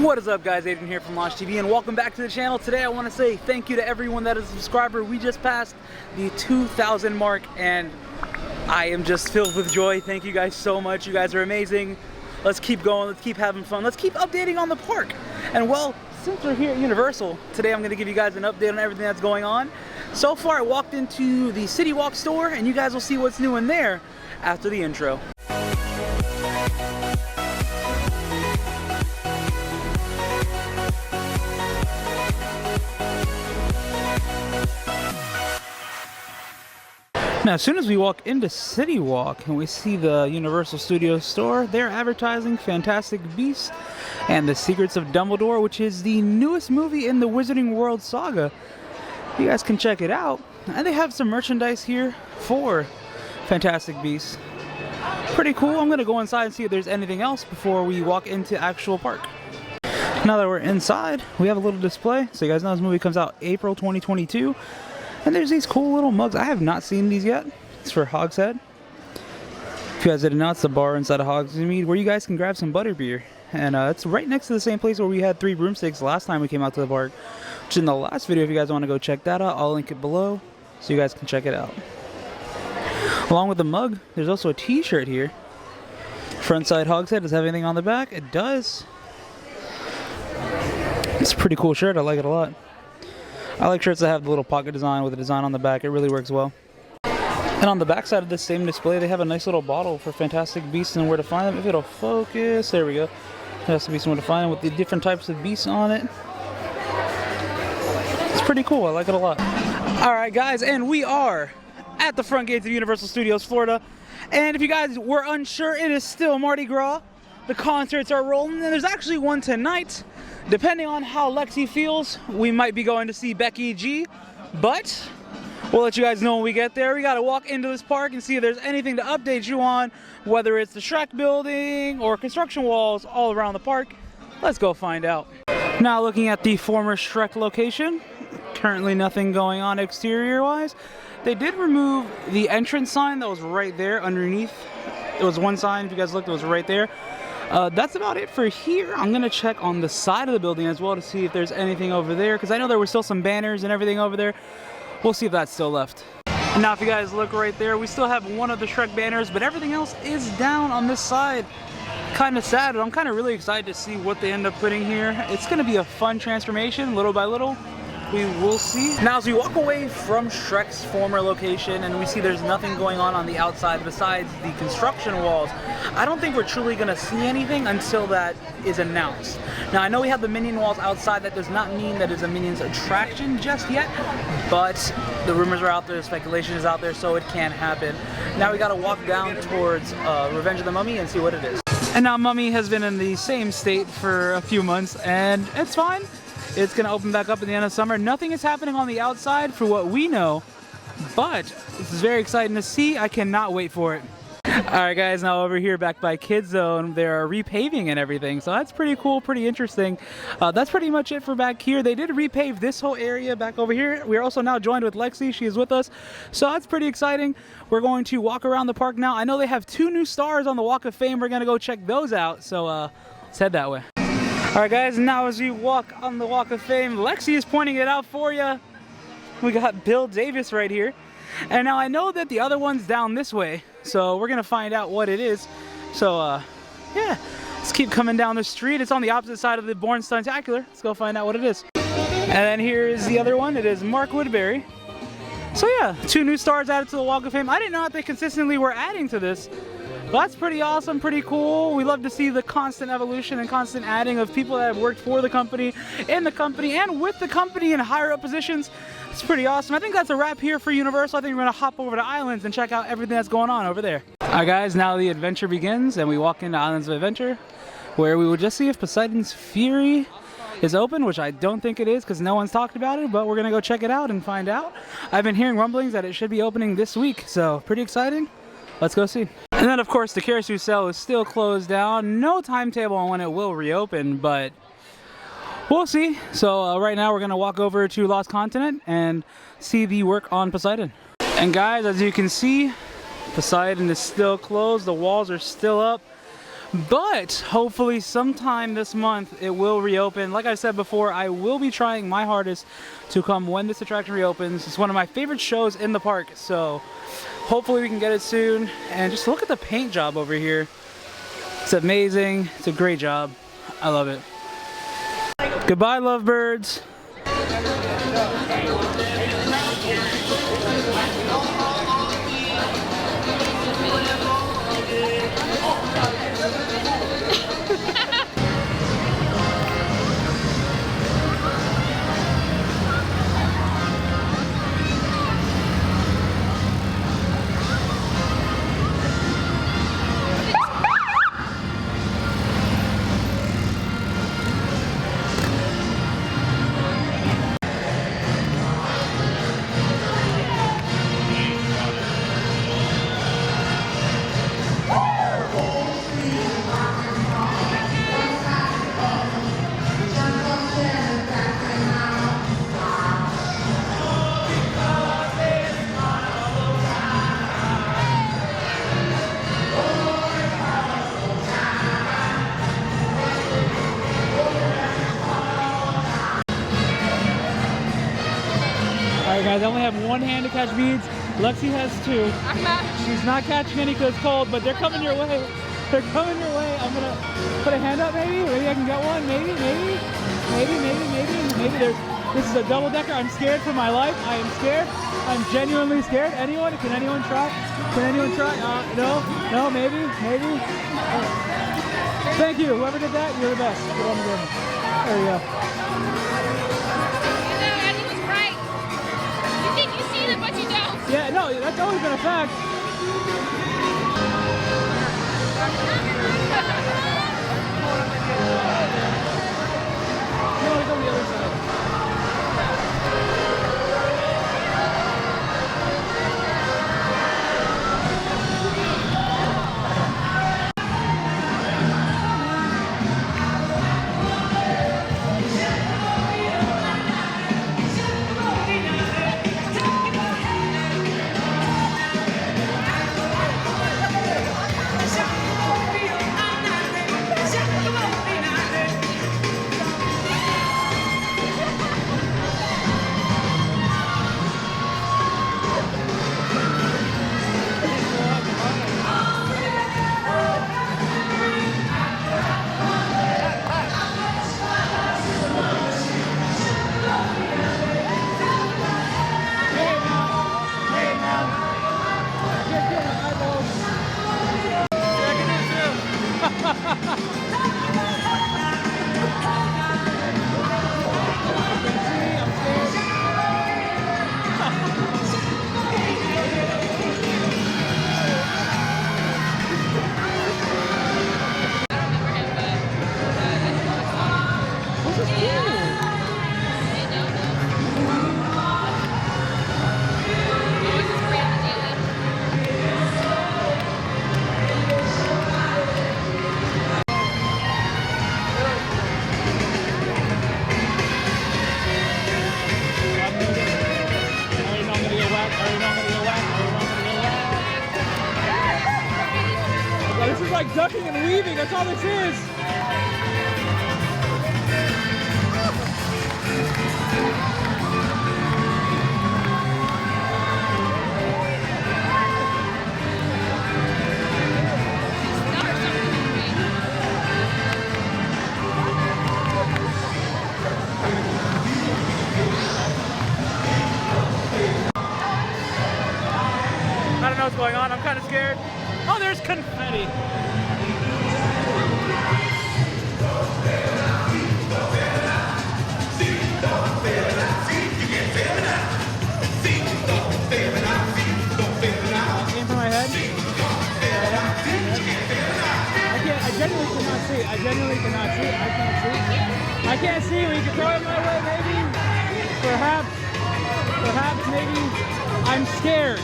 What is up, guys? Aiden here from Launch TV, and welcome back to the channel. Today I want to say thank you to everyone that is a subscriber. We just passed the 2,000 mark and I am just filled with joy. Thank you guys so much. You guys are amazing. Let's keep going. Let's keep having fun. Let's keep updating on the park. And well, since we're here at Universal, today I'm going to give you guys an update on everything that's going on. So far, I walked into the City Walk store, and you guys will see what's new in there after the intro. Now, as soon as we walk into City Walk and we see the Universal Studios store, they're advertising Fantastic Beasts and the Secrets of Dumbledore, which is the newest movie in the Wizarding World saga. You guys can check it out. And they have some merchandise here for Fantastic Beasts. Pretty cool. I'm going to go inside and see if there's anything else before we walk into actual park. Now that we're inside, we have a little display. So you guys know this movie comes out April 2022. And there's these cool little mugs. I have not seen these yet. It's for Hogshead. If you guys didn't know, it's the bar inside of Hogsmeade where you guys can grab some butterbeer. And it's right next to the same place where we had 3 broomsticks last time we came out to the park. Which is in the last video. If you guys want to go check that out, I'll link it below so you guys can check it out. Along with the mug, there's also a t-shirt here. Front side Hogshead. Does it have anything on the back? It does. It's a pretty cool shirt. I like it a lot. I like shirts that have the little pocket design with a design on the back. It really works well. And on the back side of this same display, they have a nice little bottle for Fantastic Beasts and where to find them. If it'll focus, there we go. Fantastic Beasts and where to find them with the different types of beasts on it. It's pretty cool. I like it a lot. Alright guys, and we are at the front gates of Universal Studios, Florida. And if you guys were unsure, it is still Mardi Gras. The concerts are rolling, and there's actually one tonight. Depending on how Lexi feels, we might be going to see Becky G, but we'll let you guys know when we get there. We got to walk into this park and see if there's anything to update you on, whether it's the Shrek building or construction walls all around the park. Let's go find out. Now looking at the former Shrek location, currently nothing going on exterior-wise. They did remove the entrance sign that was right there underneath. It was one sign, if you guys looked, it was right there. That's about it for here. I'm going to check on the side of the building as well to see if there's anything over there, because I know there were still some banners and everything over there. We'll see if that's still left. And now if you guys look right there, we still have one of the Shrek banners, but everything else is down on this side. Kind of sad, but I'm kind of really excited to see what they end up putting here. It's going to be a fun transformation, little by little. We will see. Now as we walk away from Shrek's former location and we see there's nothing going on the outside besides the construction walls, I don't think we're truly going to see anything until that is announced. Now I know we have the Minion walls outside. That does not mean that it's a Minions attraction just yet, but the rumors are out there, the speculation is out there, so it can happen. Now we got to walk down towards Revenge of the Mummy and see what it is. And now Mummy has been in the same state for a few months and it's fine. It's going to open back up at the end of summer. Nothing is happening on the outside for what we know, but this is very exciting to see. I cannot wait for it. Alright guys, now over here back by Kidzone, they're repaving and everything, so that's pretty cool, pretty interesting. That's pretty much it for back here. They did repave this whole area back over here. We're also now joined with Lexi. She is with us, so that's pretty exciting. We're going to walk around the park now. I know they have 2 new stars on the Walk of Fame. We're going to go check those out, so let's head that way. Alright guys, now as we walk on the Walk of Fame, Lexi is pointing it out for you. We got Bill Davis right here. And now I know that the other one's down this way, so we're going to find out what it is. So, yeah, let's keep coming down the street. It's on the opposite side of the Born Stuntacular. Let's go find out what it is. And then here is the other one. It is Mark Woodbury. So yeah, 2 new stars added to the Walk of Fame. I didn't know that they consistently were adding to this. Well, that's pretty awesome, pretty cool. We love to see the constant evolution and constant adding of people that have worked for the company, in the company, and with the company in higher up positions. It's pretty awesome. I think that's a wrap here for Universal. I think we're going to hop over to Islands and check out everything that's going on over there. Alright guys, now the adventure begins and we walk into Islands of Adventure, where we will just see if Poseidon's Fury is open, which I don't think it is because no one's talked about it, but we're going to go check it out and find out. I've been hearing rumblings that it should be opening this week, so pretty exciting. Let's go see. And then of course the Caro-Suess-El is still closed down. No timetable on when it will reopen, but we'll see. So right now we're going to walk over to Lost Continent and see the work on Poseidon. And guys, as you can see, Poseidon is still closed. The walls are still up. But hopefully sometime this month it will reopen. Like I said before, I will be trying my hardest to come when this attraction reopens. It's one of my favorite shows in the park, so hopefully we can get it soon. And just look at the paint job over here. It's amazing. It's a great job. I love it. Goodbye, lovebirds. Alright guys, I only have one hand to catch beads. Lexi has two. She's not catching any because it's cold, but they're coming your way. They're coming your way. I'm gonna put a hand up maybe. Maybe I can get one. Maybe. This is a double decker. I'm scared for my life. I am scared. I'm genuinely scared. Anyone? Can anyone try? Can anyone try? No, maybe. Thank you. Whoever did that, you're the best. Good on the game. There we go. But you don't. Yeah, no, that's always been a fact. You want to go to the other side. like ducking and weaving, that's all this is. I don't know what's going on, I'm kind of scared. Oh, there's confetti. Aim for my head. I genuinely cannot see. I genuinely cannot see. I can't see. I can't see. We can throw it my way, maybe. Perhaps, maybe. I'm scared.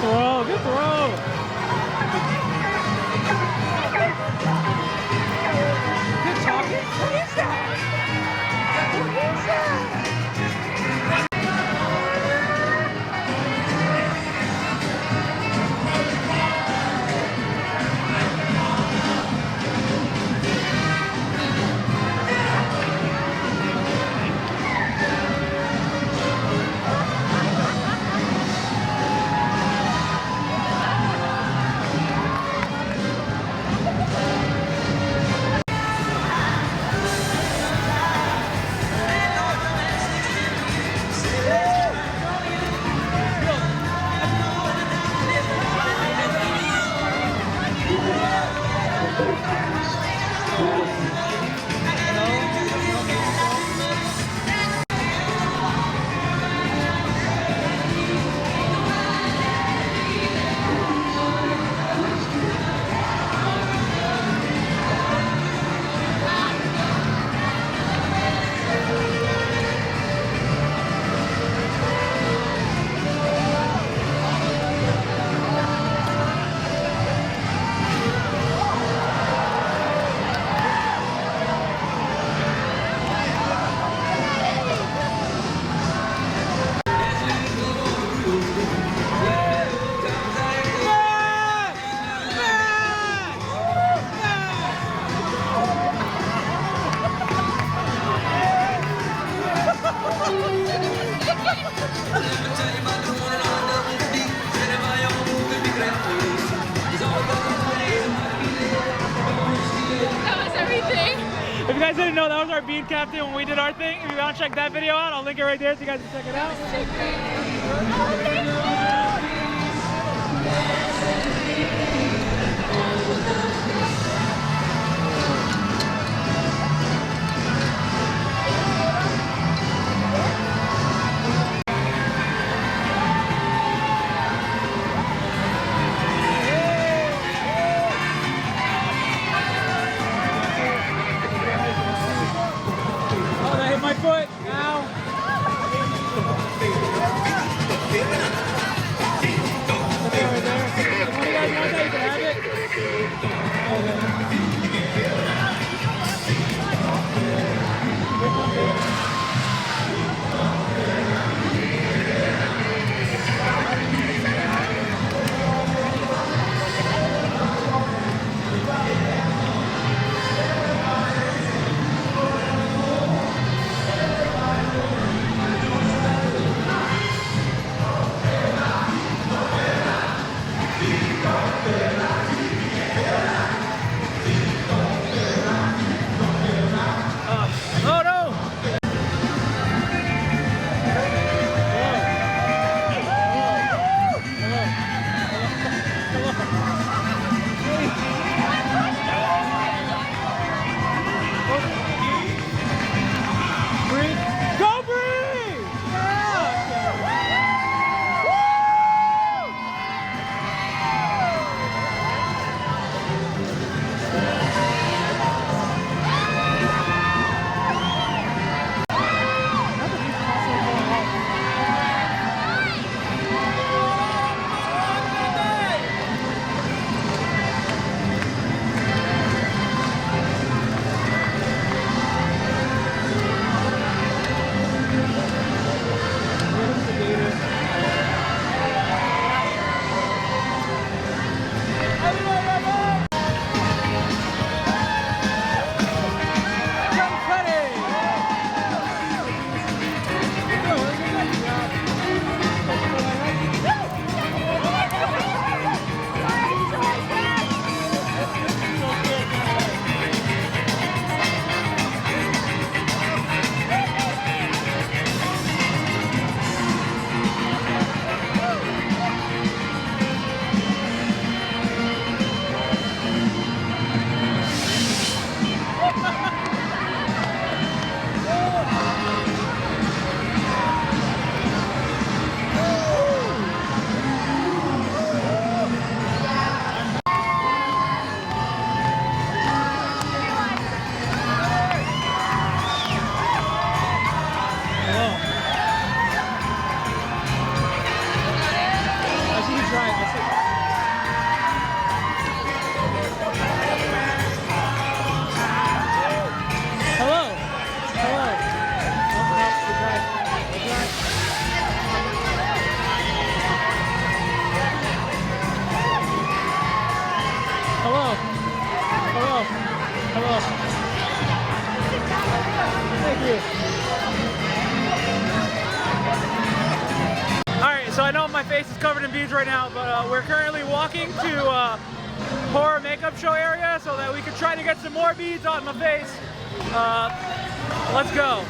throw, good throw. Good talking. What is that? What is that? If you guys didn't know, that was our bead captain when we did our thing. If you want to check that video out, I'll link it right there so you guys can check it out. Oh, that hit my foot. Ow. face is covered in beads right now, but we're currently walking to horror makeup show area so that we can try to get some more beads on my face. Let's go.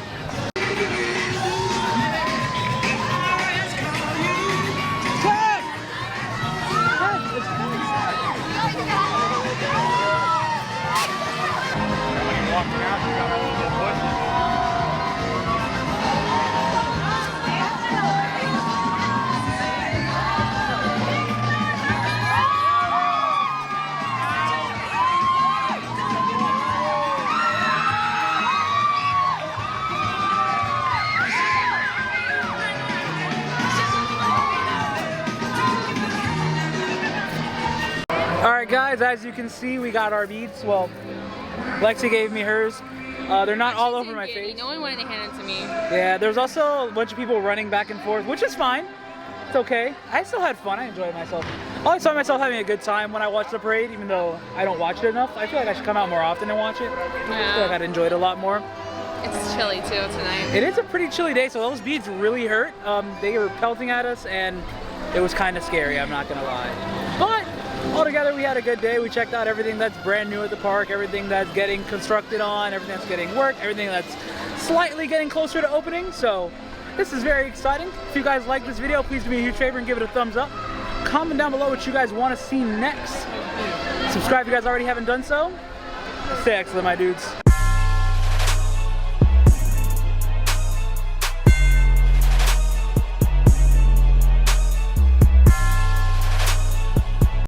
Alright guys, as you can see, we got our beads. Well, Lexi gave me hers. They're not all over my face. No one wanted to hand it to me. Yeah, there's also a bunch of people running back and forth, which is fine. It's okay. I still had fun. I enjoyed myself. I always find myself having a good time when I watch the parade, even though I don't watch it enough. I feel like I should come out more often and watch it. I feel like I'd enjoy it a lot more. It's chilly too tonight. It is a pretty chilly day, so those beads really hurt. They were pelting at us, and it was kind of scary, I'm not going to lie. But altogether, we had a good day. We checked out everything that's brand new at the park, everything that's getting constructed on, everything that's getting worked, everything that's slightly getting closer to opening. So this is very exciting. If you guys like this video, please do me a huge favor and give it a thumbs up. Comment down below what you guys want to see next. Subscribe if you guys already haven't done so. Stay excellent, my dudes.